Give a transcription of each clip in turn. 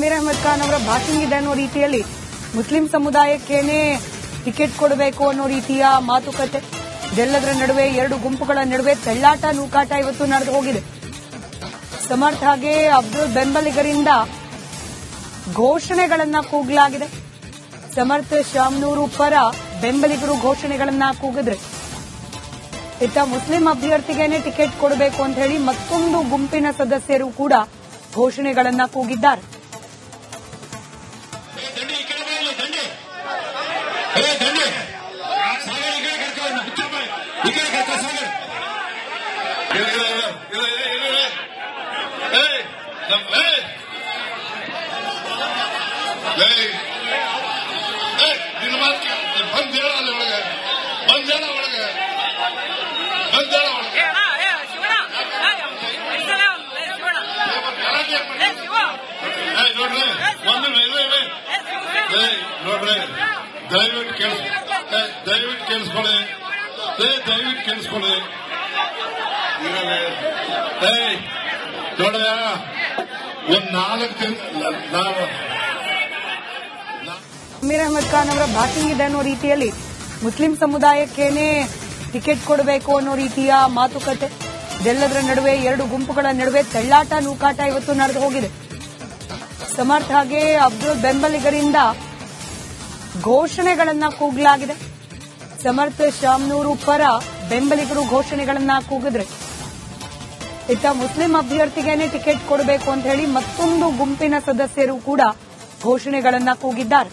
ಅಮೀರ್ ಅಹಮದ್ ಖಾನ್ ಅವರ ಭಾಷಣ ಇದೆ ಅನ್ನೋ ರೀತಿಯಲ್ಲಿ ಮುಸ್ಲಿಂ ಸಮುದಾಯಕ್ಕೇನೆ ಟಿಕೆಟ್ ಕೊಡಬೇಕು ಅನ್ನೋ ರೀತಿಯ ಮಾತುಕತೆ, ಇದೆಲ್ಲದರ ನಡುವೆ ಎರಡು ಗುಂಪುಗಳ ನಡುವೆ ತಳ್ಳಾಟ ನೂಕಾಟ ಇವತ್ತು ನಡೆದು ಹೋಗಿದೆ. ಸಮರ್ಥ್ ಹಾಗೆ ಅಬ್ದುಲ್ ಬೆಂಬಲಿಗರಿಂದ ಘೋಷಣೆಗಳನ್ನ ಕೂಗಲಾಗಿದೆ. ಸಮರ್ಥ್ ಶಾಮನೂರು ಪರ ಬೆಂಬಲಿಗರು ಘೋಷಣೆಗಳನ್ನ ಕೂಗಿದ್ರೆ, ಇತ್ತ ಮುಸ್ಲಿಂ ಅಭ್ಯರ್ಥಿಗೇನೆ ಟಿಕೆಟ್ ಕೊಡಬೇಕು ಅಂತ ಹೇಳಿ ಮತ್ತೊಂದು ಗುಂಪಿನ ಸದಸ್ಯರು ಕೂಡ ಘೋಷಣೆಗಳನ್ನ ಕೂಗಿದ್ದಾರೆ. ದಯವಿಟ್ಟು ಕೇಳಿಸ್ಕೊಳ್ಳಿ. ನೋಡ್ರ ಒಂದ್ 4 ದಿನ ನಾವು ಅಮೀರ್ ಅಹಮದ್ ಖಾನ್ ಅವರ ಭಾಷಣ ಇದೆ ಅನ್ನೋ ರೀತಿಯಲ್ಲಿ ಮುಸ್ಲಿಂ ಸಮುದಾಯಕ್ಕೇನೆ ಟಿಕೆಟ್ ಕೊಡಬೇಕು ಅನ್ನೋ ರೀತಿಯ ಮಾತುಕತೆ, ಇದೆಲ್ಲದರ ನಡುವೆ ಎರಡು ಗುಂಪುಗಳ ನಡುವೆ ತಳ್ಳಾಟ ನೂಕಾಟ ಇವತ್ತು ನಡೆದು ಹೋಗಿದೆ. ಸಮರ್ಥ್ ಹಾಗೆ ಅಬ್ದುಲ್ ಬೆಂಬಲಿಗರಿಂದ ಘೋಷಣೆಗಳನ್ನ ಕೂಗಲಾಗಿದೆ. ಸಮರ್ಥ್ ಶಾಮನೂರು ಪರ ಬೆಂಬಲಿಗರು ಘೋಷಣೆಗಳನ್ನ ಕೂಗಿದ್ರೆ, ಇತ್ತ ಮುಸ್ಲಿಂ ಅಭ್ಯರ್ಥಿಗೇನೆ ಟಿಕೆಟ್ ಕೊಡಬೇಕು ಅಂತ ಹೇಳಿ ಮತ್ತೊಂದು ಗುಂಪಿನ ಸದಸ್ಯರು ಕೂಡ ಘೋಷಣೆಗಳನ್ನ ಕೂಗಿದ್ದಾರೆ.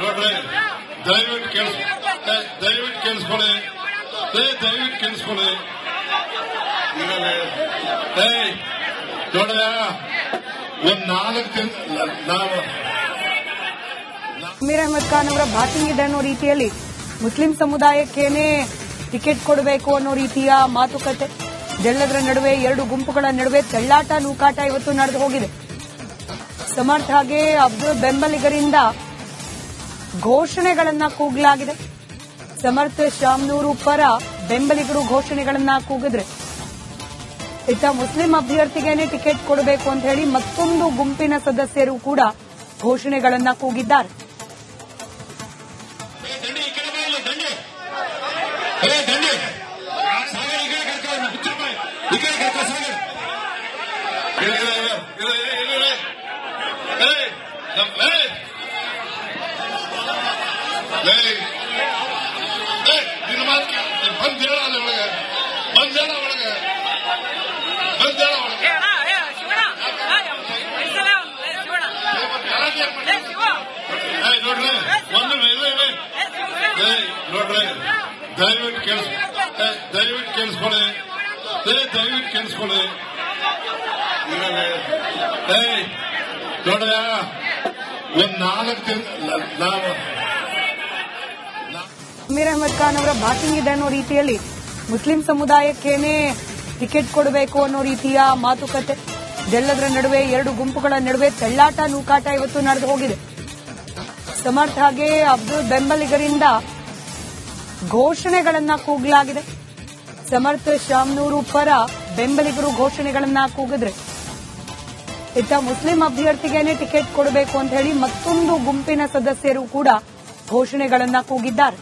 ನೋಡ್ರಿ ದಯವಿಟ್ಟು ಕೇಳಿಸ್ಕೊಳ್ಳಿ. ನೋಡ್ರ ಒಂದ್ 4 ದಿನ ನಾವು ಅಮೀರ್ ಅಹಮದ್ ಖಾನ್ ಅವರ ಭಾಷಣ ಇದೆ ಅನ್ನೋ ರೀತಿಯಲ್ಲಿ ಮುಸ್ಲಿಂ ಸಮುದಾಯಕ್ಕೇನೆ ಟಿಕೆಟ್ ಕೊಡಬೇಕು ಅನ್ನೋ ರೀತಿಯ ಮಾತುಕತೆ, ಇದೆಲ್ಲದರ ನಡುವೆ ಎರಡು ಗುಂಪುಗಳ ನಡುವೆ ತಳ್ಳಾಟ ನೂಕಾಟ ಇವತ್ತು ನಡೆದು ಹೋಗಿದೆ. ಸಮರ್ಥ್ ಹಾಗೆ ಅಬ್ದುಲ್ ಬೆಂಬಲಿಗರಿಂದ ಘೋಷಣೆಗಳನ್ನ ಕೂಗಲಾಗಿದೆ. ಸಮರ್ಥ್ ಶಾಮನೂರು ಪರ ಬೆಂಬಲಿಗರು ಘೋಷಣೆಗಳನ್ನ ಕೂಗಿದ್ರೆ, ಇತ್ತ ಮುಸ್ಲಿಂ ಅಭ್ಯರ್ಥಿಗೇನೆ ಟಿಕೆಟ್ ಕೊಡಬೇಕು ಅಂತ ಹೇಳಿ ಮತ್ತೊಂದು ಗುಂಪಿನ ಸದಸ್ಯರು ಕೂಡ ಘೋಷಣೆಗಳನ್ನ ಕೂಗಿದ್ದಾರೆ. ನೋಡ್ರಿ ದಯವಿಟ್ಟು ಕೇಳಿಸ್ಕೊಳ್ಳಿ. ನೋಡ್ರ ಒಂದ್ 4 ದಿನ ನಾವು ಅಮೀರ್ ಅಹಮದ್ ಖಾನ್ ಅವರ ಭಾಷಣ ಇದೆ ಅನ್ನೋ ರೀತಿಯಲ್ಲಿ ಮುಸ್ಲಿಂ ಸಮುದಾಯಕ್ಕೇನೆ ಟಿಕೆಟ್ ಕೊಡಬೇಕು ಅನ್ನೋ ರೀತಿಯ ಮಾತುಕತೆ, ಇದೆಲ್ಲದರ ನಡುವೆ ಎರಡು ಗುಂಪುಗಳ ನಡುವೆ ತಳ್ಳಾಟ ನೂಕಾಟ ಇವತ್ತು ನಡೆದು ಹೋಗಿದೆ. ಸಮರ್ಥ್ ಹಾಗೆ ಅಬ್ದುಲ್ ಬೆಂಬಲಿಗರಿಂದ ಘೋಷಣೆಗಳನ್ನ ಕೂಗಲಾಗಿದೆ. ಸಮರ್ಥ್ ಶಾಮನೂರು ಪರ ಬೆಂಬಲಿಗರು ಘೋಷಣೆಗಳನ್ನ ಕೂಗಿದ್ರೆ, ಇತ್ತ ಮುಸ್ಲಿಂ ಅಭ್ಯರ್ಥಿಗೇನೆ ಟಿಕೆಟ್ ಕೊಡಬೇಕು ಅಂತ ಹೇಳಿ ಮತ್ತೊಂದು ಗುಂಪಿನ ಸದಸ್ಯರು ಕೂಡ ಘೋಷಣೆಗಳನ್ನ ಕೂಗಿದ್ದಾರೆ.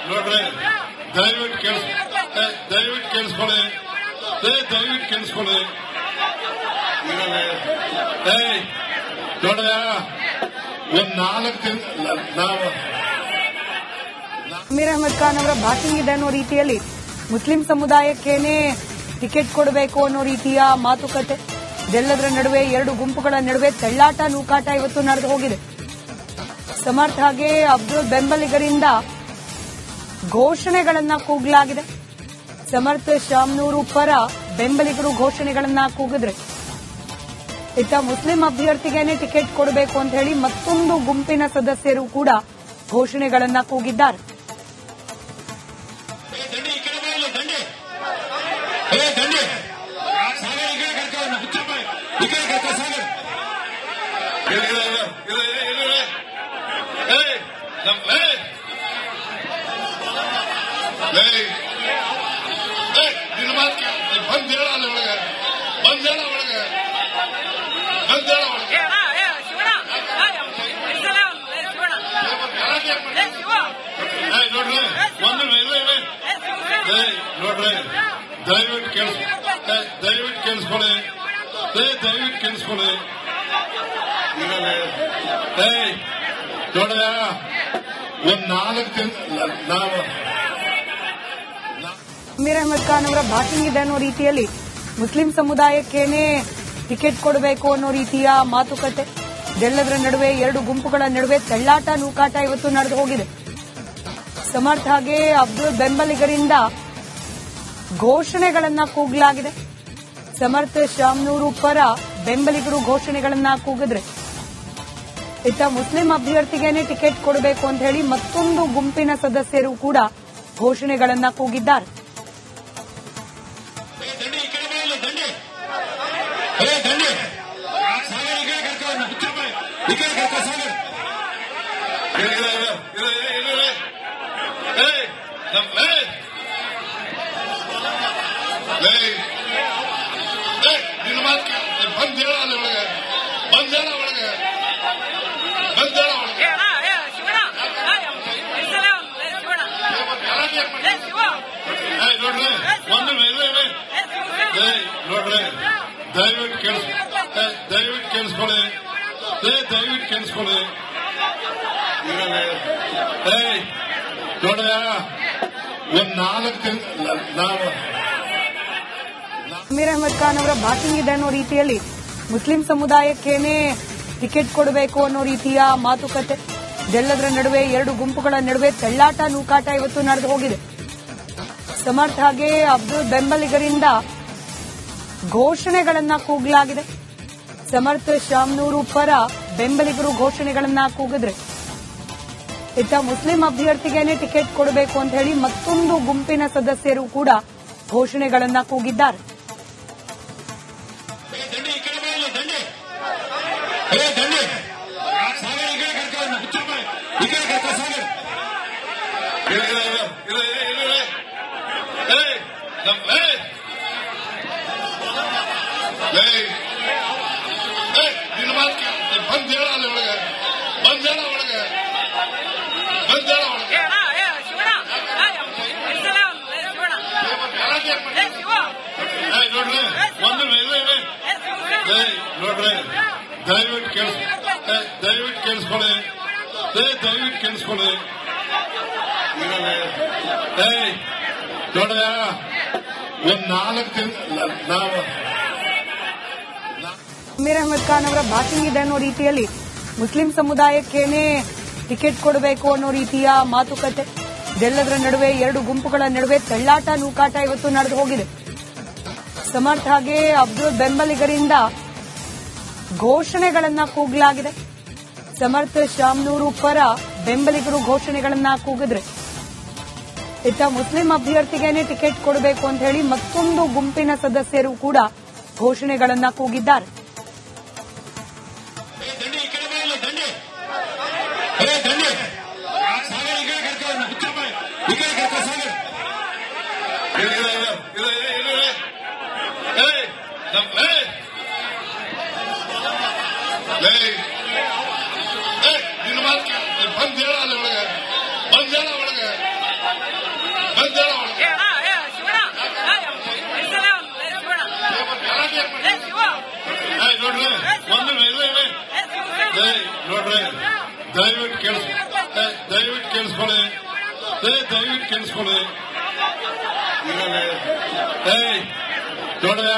ನೋಡ್ರಿ ದಯವಿಟ್ಟು ಕೇಳಿಸ್ಕೊಳ್ಳಿ. ದಯವಿಟ್ಟು ಕೇಳಿಸ್ಕೊಳ್ಳಿ. ನೋಡ್ರ ಒಂದ್ 4 ದಿನ ನಾವು ಅಮೀರ್ ಅಹಮದ್ ಖಾನ್ ಅವರ ಬ್ಯಾಟಿಂಗ್ ಇದೆ ಅನ್ನೋ ರೀತಿಯಲ್ಲಿ ಮುಸ್ಲಿಂ ಸಮುದಾಯಕ್ಕೇನೆ ಟಿಕೆಟ್ ಕೊಡಬೇಕು ಅನ್ನೋ ರೀತಿಯ ಮಾತುಕತೆ, ಇದೆಲ್ಲದರ ನಡುವೆ 2 ಗುಂಪುಗಳ ನಡುವೆ ತಳ್ಳಾಟ ನೂಕಾಟ ಇವತ್ತು ನಡೆದು ಹೋಗಿದೆ. ಸಮರ್ಥ್ ಹಾಗೆ ಅಬ್ದುಲ್ ಬೆಂಬಲಿಗರಿಂದ ಘೋಷಣೆಗಳನ್ನ ಕೂಗಲಾಗಿದೆ. ಸಮರ್ಥ್ ಶಾಮ್ನೂರು ಪರ ಬೆಂಬಲಿಗರು ಘೋಷಣೆಗಳನ್ನ ಕೂಗಿದ್ರೆ, ಇತ್ತ ಮುಸ್ಲಿಂ ಅಭ್ಯರ್ಥಿಗೇನೆ ಟಿಕೆಟ್ ಕೊಡಬೇಕು ಅಂತ ಹೇಳಿ ಮತ್ತೊಂದು ಗುಂಪಿನ ಸದಸ್ಯರು ಕೂಡ ಘೋಷಣೆಗಳನ್ನ ಕೂಗಿದ್ದಾರೆ. ನೋಡ್ರಿ ದಯವಿಟ್ಟು ಕೇಳಿಸ್ಕೊಳ್ಳಿ. ನೋಡ್ರ ಒಂದ್ 4 ದಿನ ನಾವು ಅಮೀರ್ ಅಹಮದ್ ಖಾನ್ ಅವರ ಬ್ಯಾಟಿಂಗ್ ಇದೆ ಅನ್ನೋ ರೀತಿಯಲ್ಲಿ ಮುಸ್ಲಿಂ ಸಮುದಾಯಕ್ಕೇನೆ ಟಿಕೆಟ್ ಕೊಡಬೇಕು ಅನ್ನೋ ರೀತಿಯ ಮಾತುಕತೆ, ಇದೆಲ್ಲದರ ನಡುವೆ 2 ಗುಂಪುಗಳ ನಡುವೆ ತಳ್ಳಾಟ ನೂಕಾಟ ಇವತ್ತು ನಡೆದು ಹೋಗಿದೆ. ಸಮರ್ಥ್ ಹಾಗೆ ಅಬ್ದುಲ್ ಬೆಂಬಲಿಗರಿಂದ ಘೋಷಣೆಗಳನ್ನ ಕೂಗಲಾಗಿದೆ. ಸಮರ್ಥ್ ಶಾಮ್ನೂರು ಪರ ಬೆಂಬಲಿಗರು ಘೋಷಣೆಗಳನ್ನ ಕೂಗಿದ್ರೆ, ಇತ್ತ ಮುಸ್ಲಿಂ ಅಭ್ಯರ್ಥಿಗೇನೆ ಟಿಕೆಟ್ ಕೊಡಬೇಕು ಅಂತ ಹೇಳಿ ಮತ್ತೊಂದು ಗುಂಪಿನ ಸದಸ್ಯರು ಕೂಡ ಘೋಷಣೆಗಳನ್ನ ಕೂಗಿದ್ದಾರೆ. ನೋಡ್ರಿ ದಯವಿಟ್ಟು ಕೇಳಿಸ್ಕೊಳ್ಳಿ. ನೋಡ್ರ ಒಂದ್ 4 ದಿನ ನಾವು ಅಮೀರ್ ಅಹಮದ್ ಖಾನ್ ಅವರ ಬ್ಯಾಟಿಂಗ್ ಇದೆ ಅನ್ನೋ ರೀತಿಯಲ್ಲಿ ಮುಸ್ಲಿಂ ಸಮುದಾಯಕ್ಕೇನೆ ಟಿಕೆಟ್ ಕೊಡಬೇಕು ಅನ್ನೋ ರೀತಿಯ ಮಾತುಕತೆ, ಇದೆಲ್ಲದರ ನಡುವೆ 2 ಗುಂಪುಗಳ ನಡುವೆ ತಳ್ಳಾಟ ನೂಕಾಟ ಇವತ್ತು ನಡೆದು ಹೋಗಿದೆ. ಸಮರ್ಥ್ ಹಾಗೆ ಅಬ್ದುಲ್ ಬೆಂಬಲಿಗರಿಂದ ಘೋಷಣೆಗಳನ್ನ ಕೂಗಲಾಗಿದೆ. ಸಮರ್ಥ್ ಶಾಮ್ನೂರು ಪರ ಬೆಂಬಲಿಗರು ಘೋಷಣೆಗಳನ್ನ ಕೂಗಿದ್ರೆ, ಇತ್ತ ಮುಸ್ಲಿಂ ಅಭ್ಯರ್ಥಿಗೇನೆ ಟಿಕೆಟ್ ಕೊಡಬೇಕು ಅಂತ ಹೇಳಿ ಮತ್ತೊಂದು ಗುಂಪಿನ ಸದಸ್ಯರು ಕೂಡ ಘೋಷಣೆಗಳನ್ನ ಕೂಗಿದ್ದಾರೆ. ನೋಡ್ರಿ ದಯವಿಟ್ಟು ಕೇಳಿಸ್ಕೊಳ್ಳಿ. ನೋಡ್ರ ಒಂದ್ 4 ದಿನ ನಾವು ಅಮೀರ್ ಅಹಮದ್ ಖಾನ್ ಅವರ ಬ್ಯಾಟಿಂಗ್ ಇದೆ ಅನ್ನೋ ರೀತಿಯಲ್ಲಿ ಮುಸ್ಲಿಂ ಸಮುದಾಯಕ್ಕೇನೆ ಟಿಕೆಟ್ ಕೊಡಬೇಕು ಅನ್ನೋ ರೀತಿಯ ಮಾತುಕತೆ, ಇದೆಲ್ಲದರ ನಡುವೆ 2 ಗುಂಪುಗಳ ನಡುವೆ ತಳ್ಳಾಟ ನೂಕಾಟ ಇವತ್ತು ನಡೆದು ಹೋಗಿದೆ. ಸಮರ್ಥ್ ಹಾಗೆ ಅಬ್ದುಲ್ ಬೆಂಬಲಿಗರಿಂದ ಘೋಷಣೆಗಳನ್ನ ಕೂಗಲಾಗಿದೆ. ಸಮರ್ಥ್ ಶಾಮ್ನೂರು ಪರ ಬೆಂಬಲಿಗರು ಘೋಷಣೆಗಳನ್ನ ಕೂಗಿದ್ರೆ, ಇತ್ತ ಮುಸ್ಲಿಂ ಅಭ್ಯರ್ಥಿಗೇನೆ ಟಿಕೆಟ್ ಕೊಡಬೇಕು ಅಂತ ಹೇಳಿ ಮತ್ತೊಂದು ಗುಂಪಿನ ಸದಸ್ಯರು ಕೂಡ ಘೋಷಣೆಗಳನ್ನ ಕೂಗಿದ್ದಾರೆ. ನೋಡ್ರಿ ಒಂದು ನೋಡ್ರಿ ದಯವಿಟ್ಟು ಕೇಳಿಸ್ಕೊಳ್ಳಿ ನೋಡ್ರ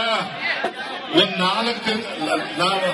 ಒಂದ್ 4 ದಿನ ನಾವು